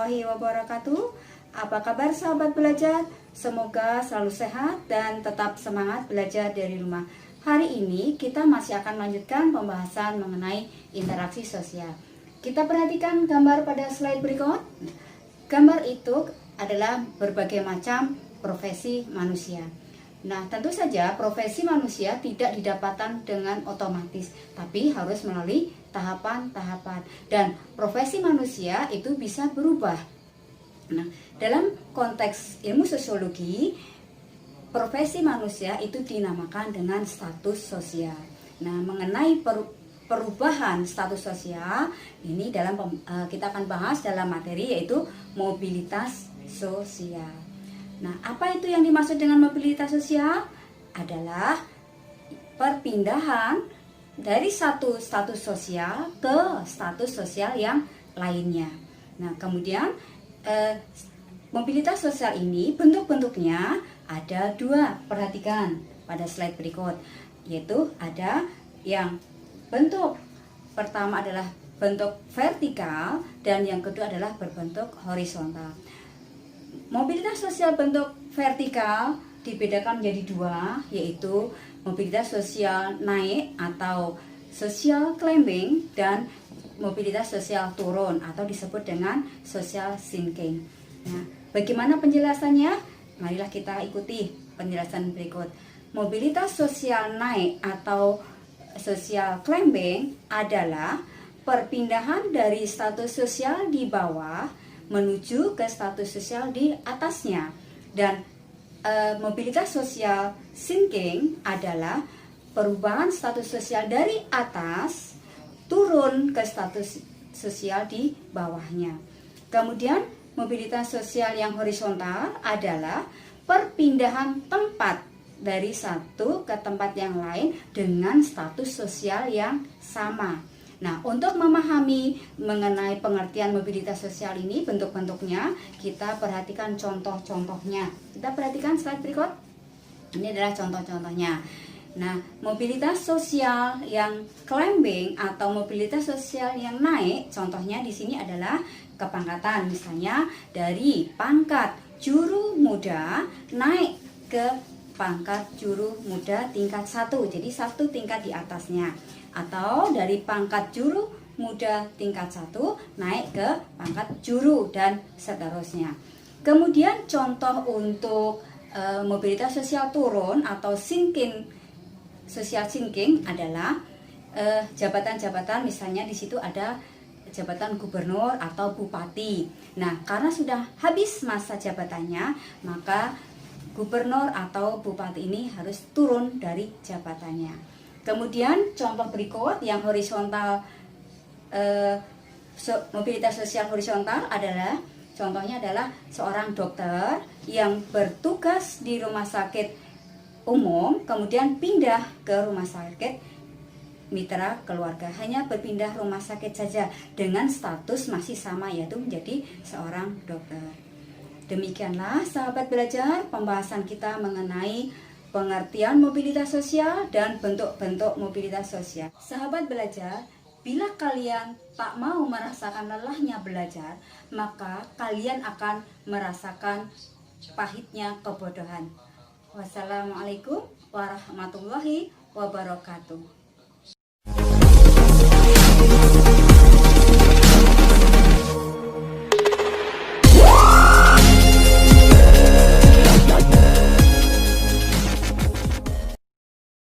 warahmatullahi wabarakatuh. Apa kabar sahabat belajar? Semoga selalu sehat dan tetap semangat belajar dari rumah. Hari ini kita masih akan melanjutkan pembahasan mengenai interaksi sosial. Kita perhatikan gambar pada slide berikut. Gambar itu adalah berbagai macam profesi manusia. Nah, tentu saja profesi manusia tidak didapatkan dengan otomatis, tapi harus melalui tahapan-tahapan. Dan profesi manusia itu bisa berubah. Nah, dalam konteks ilmu sosiologi, profesi manusia itu dinamakan dengan status sosial. Nah, mengenai perubahan status sosial ini kita akan bahas dalam materi yaitu mobilitas sosial. Nah, apa itu yang dimaksud dengan mobilitas sosial? Adalah perpindahan dari satu status sosial ke status sosial yang lainnya. Nah, kemudian mobilitas sosial ini bentuk-bentuknya ada dua. Perhatikan pada slide berikut, yaitu ada yang bentuk pertama adalah bentuk vertikal dan yang kedua adalah berbentuk horizontal. Mobilitas sosial bentuk vertikal dibedakan menjadi dua, yaitu mobilitas sosial naik atau social climbing dan mobilitas sosial turun atau disebut dengan social sinking. Nah, bagaimana penjelasannya? Marilah kita ikuti penjelasan berikut. Mobilitas sosial naik atau social climbing adalah perpindahan dari status sosial di bawah menuju ke status sosial di atasnya. Dan mobilitas sosial sinking adalah perubahan status sosial dari atas turun ke status sosial di bawahnya. Kemudian mobilitas sosial yang horizontal adalah perpindahan tempat dari satu ke tempat yang lain dengan status sosial yang sama. Nah, untuk memahami mengenai pengertian mobilitas sosial ini, bentuk-bentuknya, kita perhatikan contoh-contohnya. Kita perhatikan slide berikut. Ini adalah contoh-contohnya. Nah, mobilitas sosial yang climbing atau mobilitas sosial yang naik, contohnya di sini adalah kepangkatan. Misalnya dari pangkat juru muda naik ke pangkat juru muda tingkat 1, jadi satu tingkat di atasnya. Atau dari pangkat juru muda tingkat 1 naik ke pangkat juru dan seterusnya. Kemudian contoh untuk mobilitas sosial turun atau social sinking adalah jabatan-jabatan, misalnya di situ ada jabatan gubernur atau bupati. Nah, karena sudah habis masa jabatannya, maka gubernur atau bupati ini harus turun dari jabatannya. Kemudian contoh berikut yang horizontal, mobilitas sosial horizontal adalah contohnya adalah seorang dokter yang bertugas di rumah sakit umum kemudian pindah ke rumah sakit mitra keluarga, hanya berpindah rumah sakit saja dengan status masih sama, yaitu menjadi seorang dokter. Demikianlah sahabat belajar pembahasan kita mengenai pengertian mobilitas sosial dan bentuk-bentuk mobilitas sosial. Sahabat belajar, bila kalian tak mau merasakan lelahnya belajar, maka kalian akan merasakan pahitnya kebodohan. Wassalamualaikum warahmatullahi wabarakatuh.